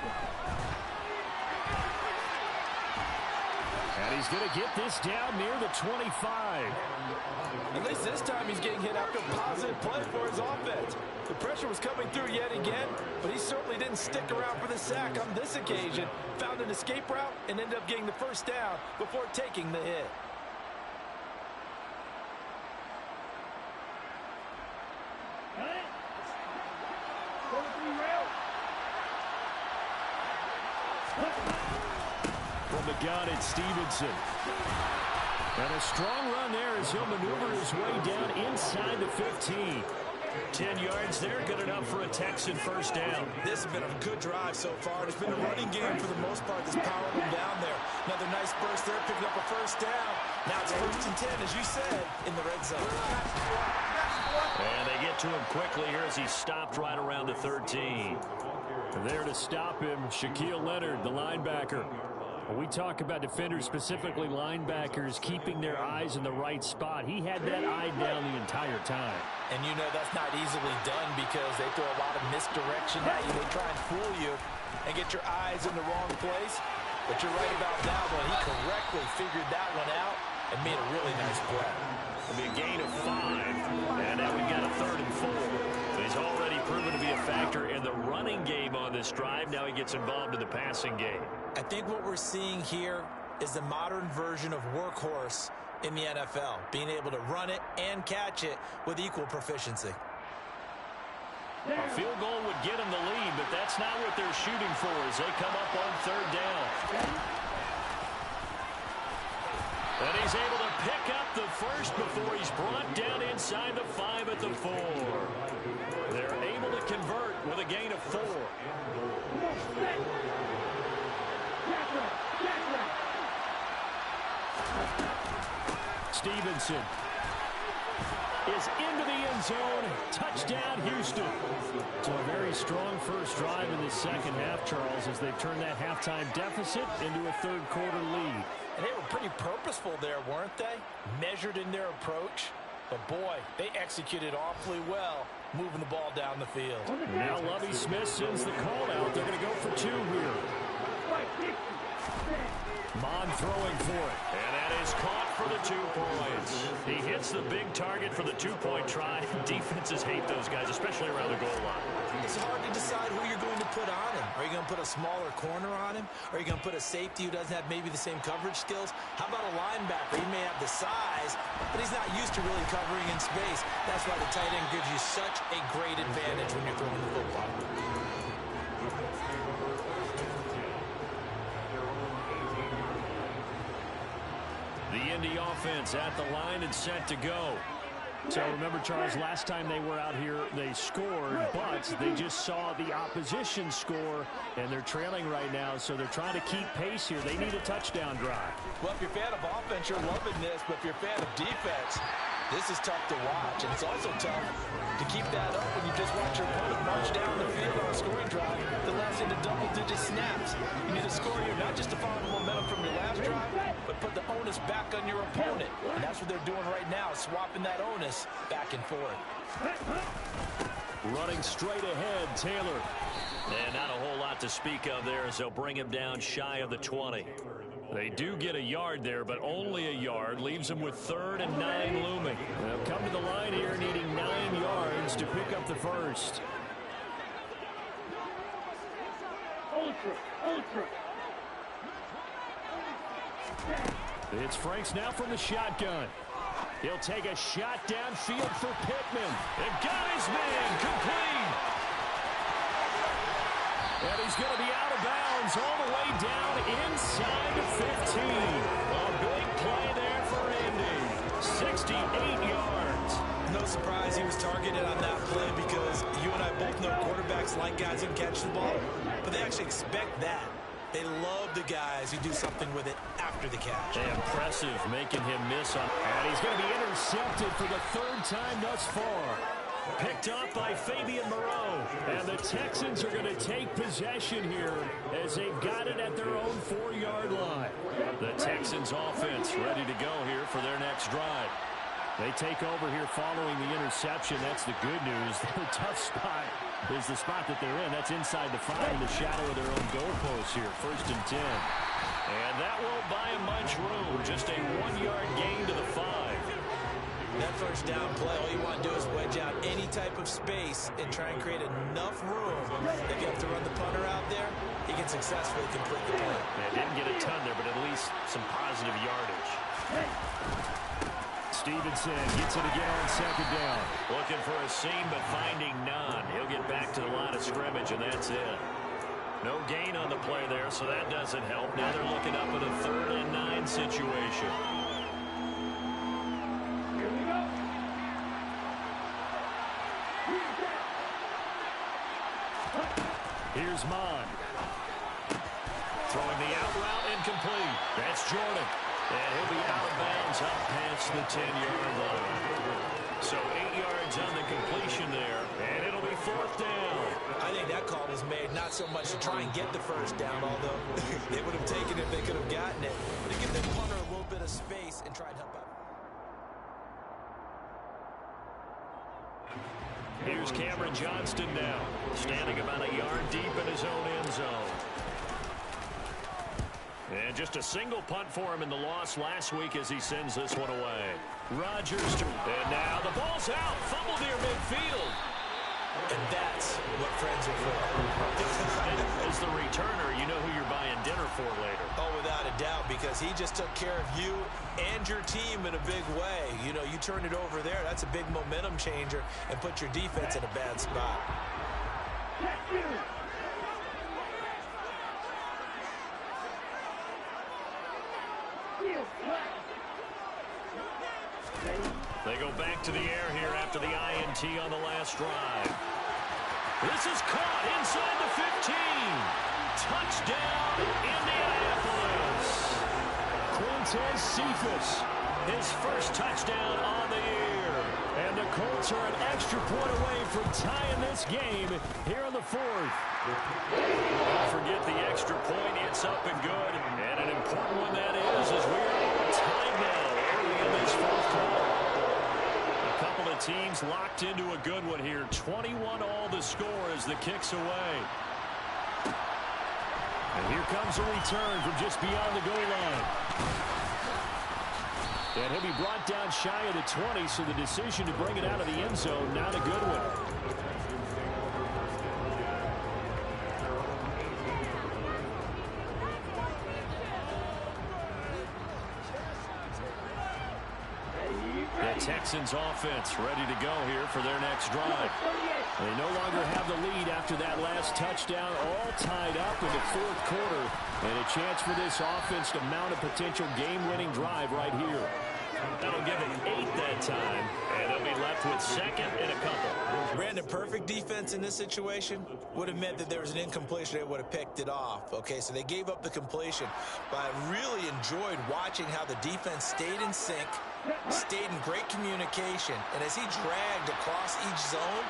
And he's going to get this down near the 25. At least this time he's getting hit after a positive play for his offense. The pressure was coming through yet again, but he certainly didn't stick around for the sack on this occasion. Found an escape route and ended up getting the first down before taking the hit. From the gun, it's Stevenson. And a strong run there as he'll maneuver his way down inside the 15. 10 yards there, good enough for a Texan first down. This has been a good drive so far. It's been a running game for the most part that's powering them down there. Another nice burst there, picking up a first down. Now it's 1st and 10, as you said, in the red zone. And they get to him quickly here as he stopped right around the 13. There to stop him, Shaquille Leonard, the linebacker. When we talk about defenders, specifically linebackers, keeping their eyes in the right spot, he had that eye down the entire time. And you know that's not easily done because they throw a lot of misdirection at you. They try and fool you and get your eyes in the wrong place. But you're right about that one. He correctly figured that one out and made a really nice play. It'll be a gain of 5. And now we've got a 3rd and 4. He's already proven to be a factor in the running game on this drive. Now he gets involved in the passing game. I think what we're seeing here is the modern version of workhorse in the NFL, being able to run it and catch it with equal proficiency. A field goal would get him the lead, but that's not what they're shooting for as they come up on 3rd down. And he's able to pick up the first before he's brought down inside the 5 at the 4. They're able to convert with a gain of 4. Stevenson is into the end zone. Touchdown, Houston. So a very strong first drive in the second half, Charles, as they've turned that halftime deficit into a 3rd quarter lead. And they were pretty purposeful there, weren't they? Measured in their approach. But, boy, they executed awfully well, moving the ball down the field. Now Lovie Smith sends the call out. They're going to go for 2 here. Mon throwing for it. And that is caught for the 2 points. He hits the big target for the 2-point try. Defenses hate those guys, especially around the goal line. It's hard to decide who you're going to put on him. Are you going to put a smaller corner on him? Are you going to put a safety who doesn't have maybe the same coverage skills? How about a linebacker? He may have the size, but he's not used to really covering in space. That's why the tight end gives you such a great advantage when you're throwing the football. The Indy offense at the line and set to go. So remember, Charles, last time they were out here, they scored, but they just saw the opposition score, and they're trailing right now, so they're trying to keep pace here. They need a touchdown drive. Well, if you're a fan of offense, you're loving this, but if you're a fan of defense, this is tough to watch, and it's also tough to keep that up when you just watch your opponent march down the field on a scoring drive that lasts into double-digit snaps. You need to score here not just to follow the momentum from your last drive, but put the onus back on your opponent. And that's what they're doing right now, swapping that onus back and forth. Running straight ahead, Taylor. And not a whole lot to speak of there as they'll bring him down shy of the 20. They do get a yard there, but only a yard. Leaves them with 3rd and 9 looming. They'll come to the line here needing 9 yards to pick up the first. It's Franks now from the shotgun. He'll take a shot downfield for Pittman. And got his man complete. And he's going to be out of bounds all the way down inside the 15. A big play there for Indy. 68 yards. No surprise he was targeted on that play because you and I both know quarterbacks like guys who catch the ball, but they actually expect that. They love the guys who do something with it after the catch. Impressive, making him miss on. And he's going to be intercepted for the 3rd time thus far. Picked off by Fabian Moreau. And the Texans are going to take possession here as they've got it at their own 4-yard line. The Texans offense ready to go here for their next drive. They take over here following the interception. That's the good news. The tough spot is the spot that they're in. That's inside the 5 in the shadow of their own goalposts here. 1st and 10. And that won't buy them much room. Just a 1-yard gain to the 5. That first down play, all you want to do is wedge out any type of space and try and create enough room. If you have to run the punter out there, he can successfully complete the play. Yeah, didn't get a ton there, but at least some positive yardage. Stevenson gets it again on 2nd down. Looking for a seam, but finding none. He'll get back to the line of scrimmage, and that's it. No gain on the play there, so that doesn't help. Now they're looking up at a 3rd and 9 situation. Here we go. Here's Mon. Throwing the out route, incomplete. That's Jordan. And he'll be out of bounds up past the 10-yard line. So 8 yards on the completion there, and it'll be 4th down. I think that call was made not so much to try and get the first down, although they would have taken it if they could have gotten it. To give the punter a little bit of space and try and help out. Here's Cameron Johnston now, standing about a yard deep in his own end zone. And just a single punt for him in the loss last week as he sends this one away. Rodgers, and now the ball's out, fumbled near midfield. And that's what friends are for. As the returner, you know who you're buying dinner for later. Oh, without a doubt, because he just took care of you and your team in a big way. You know, you turn it over there, that's a big momentum changer, and put your defense in a bad spot. They go back to the air here after the INT on the last drive. This is caught inside the 15. Touchdown, Indianapolis. Quintez Cephus, his first touchdown on the year. And the Colts are an extra point away from tying this game here in the 4th. Don't forget the extra point. It's up and good. And an important one that is as we are tied now early in this 4th quarter. A couple of teams locked into a good one here. 21 all the score as the kick's away. And here comes a return from just beyond the goal line. And he'll be brought down shy of the 20, so the decision to bring it out of the end zone, not a good one. The Texans offense ready to go here for their next drive. They no longer have the lead after that last touchdown, all tied up in the 4th quarter. And a chance for this offense to mount a potential game-winning drive right here. That'll give them 8 that time, and they'll be left with 2nd and a couple. Brandon, perfect defense in this situation would have meant that there was an incompletion. They would have picked it off. Okay, so they gave up the completion. But I really enjoyed watching how the defense stayed in sync, stayed in great communication. And as he dragged across each zone,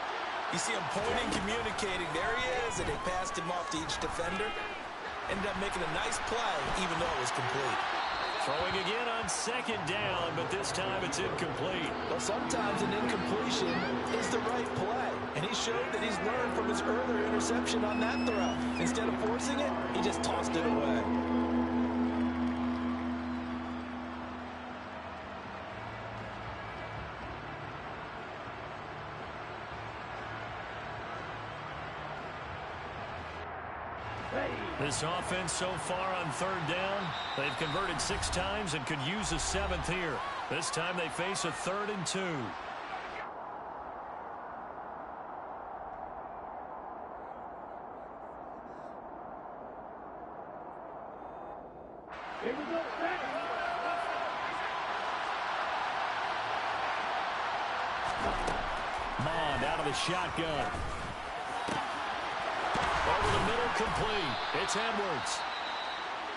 you see him pointing, communicating. There he is, and they passed him off to each defender. Ended up making a nice play, even though it was complete. Throwing again on 2nd down, but this time it's incomplete. Well, sometimes an incompletion is the right play. And he showed that he's learned from his earlier interception on that throw. Instead of forcing it, he just tossed it away. This offense so far on 3rd down, they've converted 6 times and could use a 7th here. This time they face a 3rd and 2. Here we go. Mond out of the shotgun. Over the middle, complete. It's Edwards.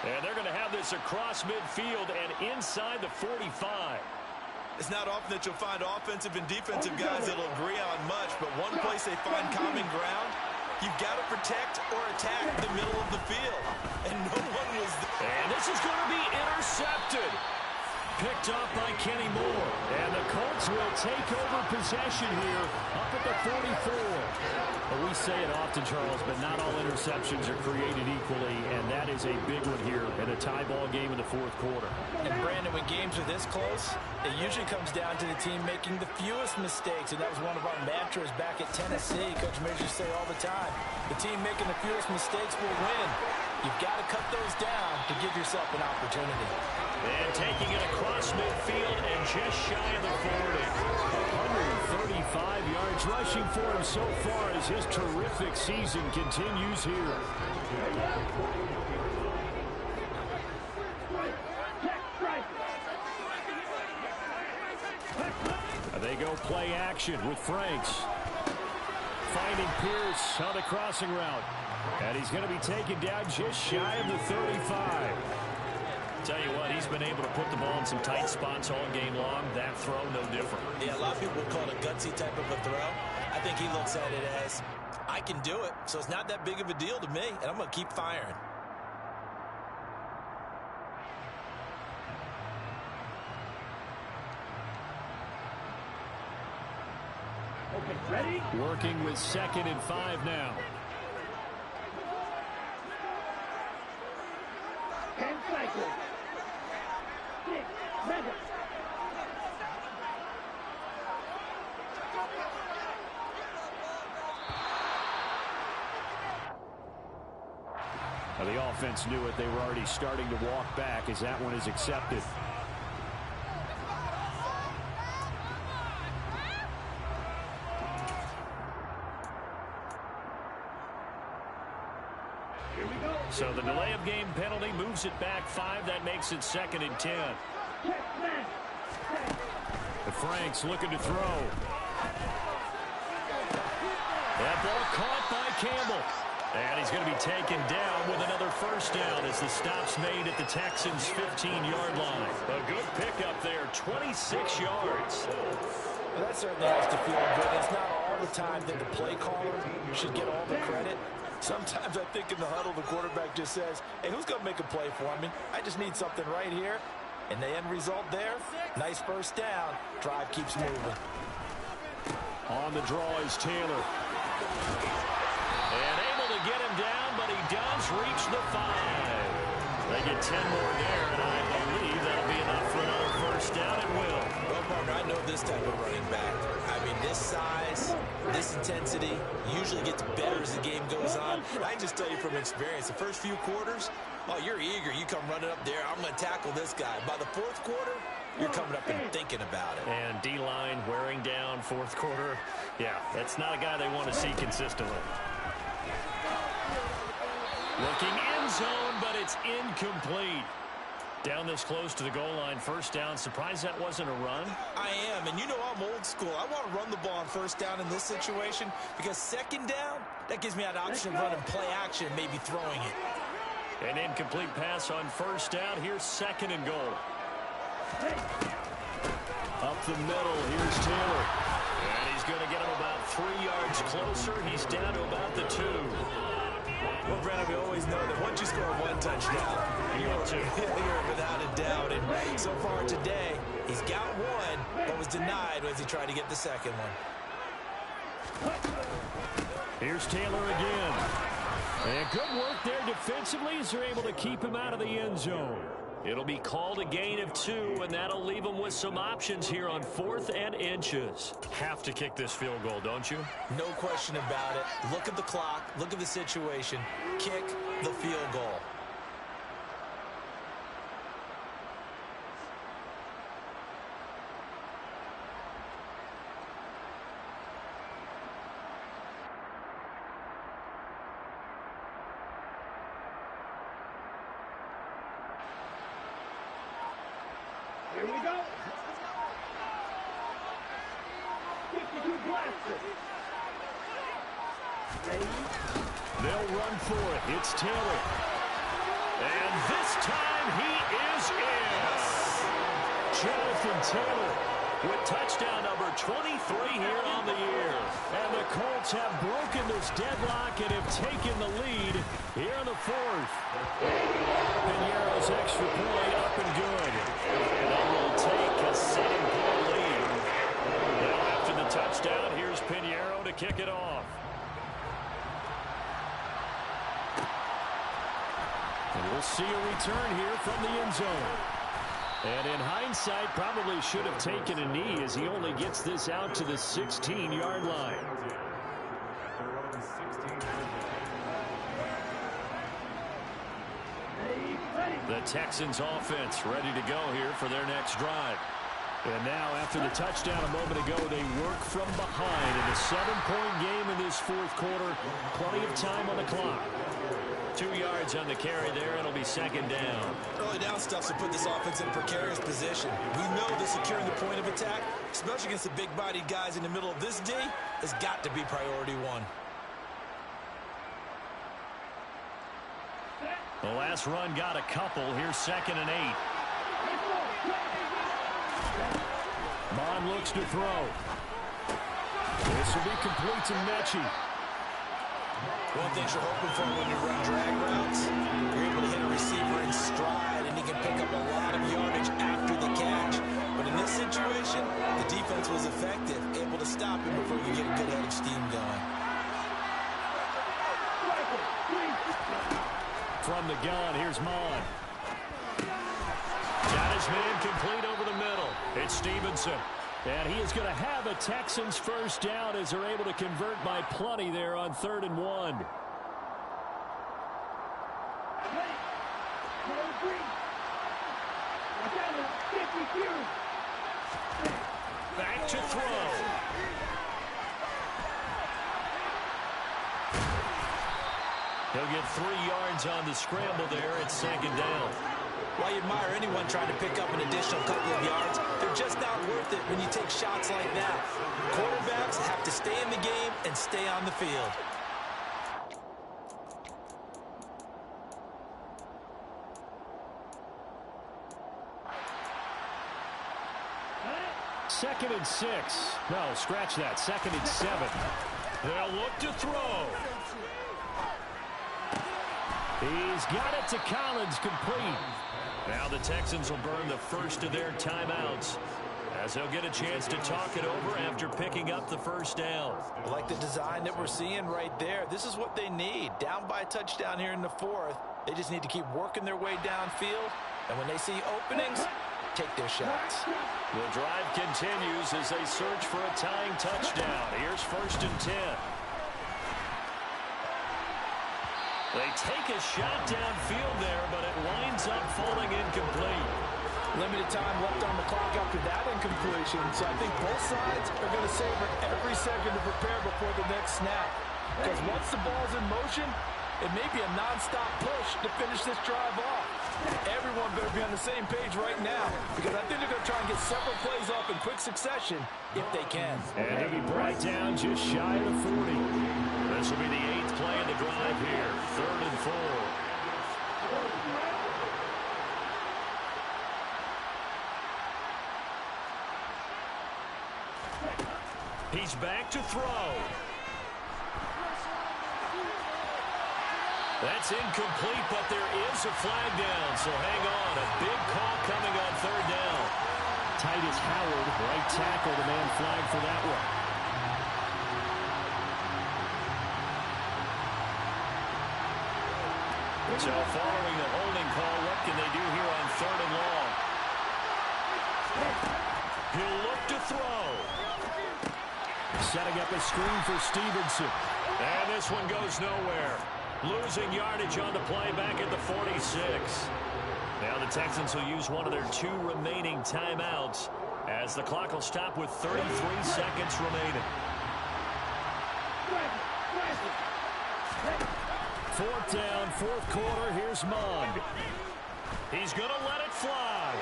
And they're going to have this across midfield and inside the 45. It's not often that you'll find offensive and defensive guys that'll agree on much, one place they find common ground, you've got to protect or attack the middle of the field. And no one was there. And this is going to be intercepted. Picked off by Kenny Moore. And the Colts will take over possession here up at the 44. Well, we say it often, Charles, but not all interceptions are created equally, and that is a big one here in a tie ball game in the fourth quarter. And Brandon, when games are this close, it usually comes down to the team making the fewest mistakes, and that was one of our mantras back at Tennessee. Coach Majors say all the time, the team making the fewest mistakes will win. You've got to cut those down to give yourself an opportunity. And taking it across midfield and just shy of the 40. 135 yards rushing for him so far as his terrific season continues here. They go play action with Franks. Finding Pierce on the crossing route. And he's going to be taken down just shy of the 35. Tell you what, he's been able to put the ball in some tight spots all game long. That throw, no different. Yeah, a lot of people would call it a gutsy type of a throw. I think he looks at it as, I can do it, so it's not that big of a deal to me, and I'm going to keep firing. Okay, ready? Working with 2nd and 5 now. 10 cycles. 6 seconds. Now the offense knew it. They were already starting to walk back as that one is accepted. So the delay of game penalty moves it back 5. That makes it 2nd and 10. The Franks looking to throw. That ball caught by Campbell. And he's going to be taken down with another first down as the stop's made at the Texans' 15-yard line. A good pickup there, 26 yards. Well, that certainly has to feel good. It's not all the time that the play caller should get all the credit. Sometimes I think in the huddle, the quarterback just says, hey, who's going to make a play for me? I just need something right here. And the end result there, nice first down. Drive keeps moving. On the draw is Taylor. And able to get him down, but he does reach the 5. They get 10 more there, and I believe that'll be enough for another first down. It will. Well, partner, I know this type of running back. I mean, this size, this intensity usually gets better as the game goes on. I can just tell you from experience, the first few quarters, oh, you're eager. You come running up there. I'm going to tackle this guy. By the fourth quarter, you're coming up and thinking about it. And D-line wearing down fourth quarter. Yeah, that's not a guy they want to see consistently. Looking end zone, but it's incomplete. Down this close to the goal line, first down. Surprised that wasn't a run? I am, and you know I'm old school. I want to run the ball on first down in this situation because second down, that gives me that option of running play action and maybe throwing it. An incomplete pass on first down. Here's 2nd and goal. Up the middle, here's Taylor. And he's going to get him about 3 yards closer. He's down to about the 2. Well, Brandon, we always know that once you score one touchdown, you're without a doubt. And so far today, He's got one, but was denied as he tried to get the second one. Here's Taylor again. And good work there defensively as they're able to keep him out of the end zone. It'll be called a gain of 2, and that'll leave them with some options here on 4th and inches. Have to kick this field goal, don't you? No question about it. Look at the clock. Look at the situation. Kick the field goal. Here we go. 52 blasters. Ready? They'll run for it. It's Taylor. And this time he is in. Jonathan Taylor with touchdown number 23 here on the year. And the Colts have broken this deadlock and have taken the lead here in the fourth. Piñeiro's extra point up and good. And they will take a 7-point lead. Now after the touchdown, here's Piñeiro to kick it off. And we'll see a return here from the end zone. And in hindsight, probably should have taken a knee as he only gets this out to the 16-yard line. The Texans offense ready to go here for their next drive. And now after the touchdown a moment ago, they work from behind in a 7-point game in this fourth quarter. Plenty of time on the clock. 2 yards on the carry there. It'll be second down. Early down stuff to put this offense in a precarious position. We know that securing the point of attack, especially against the big-bodied guys in the middle of this D, has got to be priority one. The last run got a couple. Here's 2nd and 8. Mon looks to throw. This will be complete to Mechie. One thing you're hoping for when you run drag routes, you're able to hit a receiver in stride, and he can pick up a lot of yardage after the catch. But in this situation, the defense was effective, able to stop him before you get a good head of steam going. From the gun, here's Mon. Got his man complete over the middle. It's Stevenson. And he is going to have a Texans first down as they're able to convert by plenty there on 3rd and 1. Back to throw. He'll get 3 yards on the scramble there at 2nd down. While you admire anyone trying to pick up an additional couple of yards, they're just not worth it when you take shots like that. Quarterbacks have to stay in the game and stay on the field. Second and 6. No, scratch that. 2nd and 7. They'll look to throw. He's got it to Collins, complete. Now the Texans will burn the first of their timeouts as they'll get a chance to talk it over after picking up the first down. I like the design that we're seeing right there. This is what they need. Down by a touchdown here in the fourth. They just need to keep working their way downfield. And when they see openings, take their shots. The drive continues as they search for a tying touchdown. Here's 1st and 10. They take a shot downfield there, but it winds up falling incomplete. Limited time left on the clock after that incompletion, so I think both sides are going to savor every second to prepare before the next snap. Because once the ball's in motion, it may be a non-stop push to finish this drive off. Everyone better be on the same page right now, because I think they're going to try and get several plays off in quick succession if they can. And he'll be brought down just shy of the 40. This will be the 8th play of the drive here. 3rd and 4. He's back to throw. That's incomplete, but there is a flag down, so hang on. A big call coming on 3rd down. Titus Howard, right tackle, the man flagged for that one. So following the holding call, what can they do here on 3rd and long? He'll look to throw. Setting up a screen for Stevenson. And this one goes nowhere. Losing yardage on the play back at the 46. Now the Texans will use one of their 2 remaining timeouts as the clock will stop with 33 seconds remaining. 4th down, 4th quarter. Here's Mond. He's going to let it fly.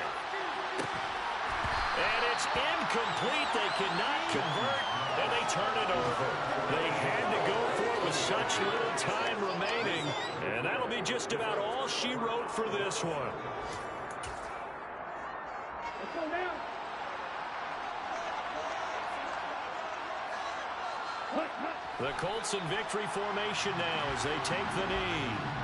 And it's incomplete. They cannot convert, and they turn it over. They had to go for it with such little time remaining, and that'll be just about all she wrote for this one. The Colts in victory formation now as they take the knee.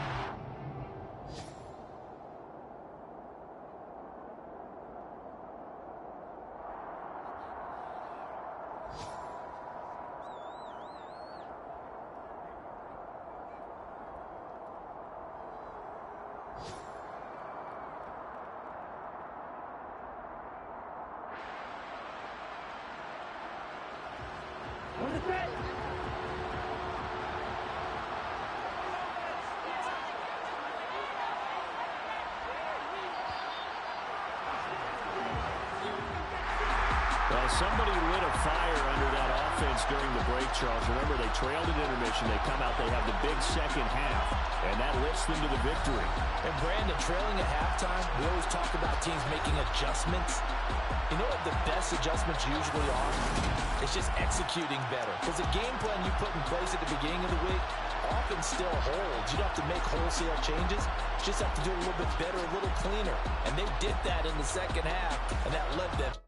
Well, somebody lit a fire under that offense during the break, Charles. Remember, they trailed at intermission. They come out, they have the big second half, and that lifts them to the victory. And Brandon, trailing at halftime, we always talk about teams making adjustments. You know what the best adjustments usually are? It's just executing better. Because the game plan you put in place at the beginning of the week often still holds. You don't have to make wholesale changes. You just have to do it a little bit better, a little cleaner. And they did that in the second half, and that led them